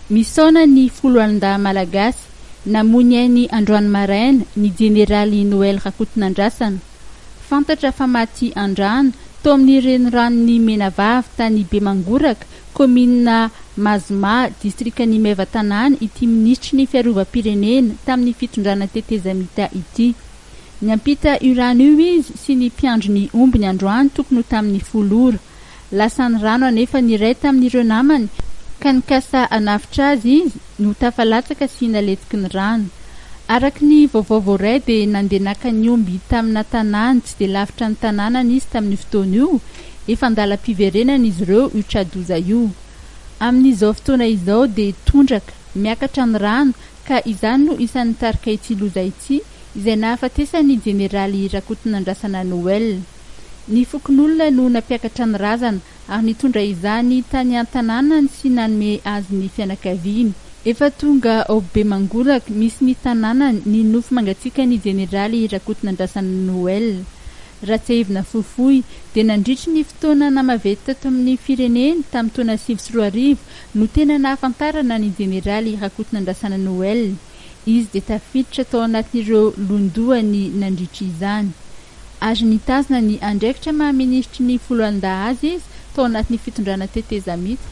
Misaona ny foloalindahy malagasy namony ny androany maraina ny jeneraly Noël Rakotonandrasana. Fantatra fa maty andrano tao amin'ny renoranon'ny Menavavy tany Bemangoraka, komina Mazoma, distrikan'ny Maivatanana ity ministry ny fiarovam-pirenena tamin'ny fitondrana tetezamita ity. Nyampita urano io izy sy ny mpiandro ny omby ny androany tokony tamin'ny folora. Lasa ny rano anefa niray tamin'ireo namany ka nikasa anafitra azy izy no tafalatsaka sy naletiky ny rano. Araky ny vaovao voaray dia nandeha naka ny omby tamina tanàna tsy dia lavitra ny tanànany izy tamin'ny fotoana io, efa andalam-piverenana izy ireo io tradoza io. Amin'izao fotoana izao dia tondraka miakatra ny rano ka izany no isan'ny tarika ity loza ity izay nahafatesany jeneraly Rakotonandrasana Noël. Ny fokon'olona no nampiakatra ny razana ary nitondra izany tany an-tanànany sy nanome azy ny fianakaviany. Efa tonga ao Bemangoraka misy ny tanànany ny nofo mangatsiaka ny jeneraly Rakotonandrasana Noël. Ratsehivina fohifohy dia nandritry ny fotoana namavety tato amin'ny firenena tamin'ny taona 2004 no tena nahafantarana ny jeneraly Rakotonandrasana Noël. Izy dia tafiditra tao anatin'ireo londoany nandritry izany. Azo nitazona ny andraikitra maha-ministry ny foloalindahy azy izy tao anatin'ny fitondrana tetezamita.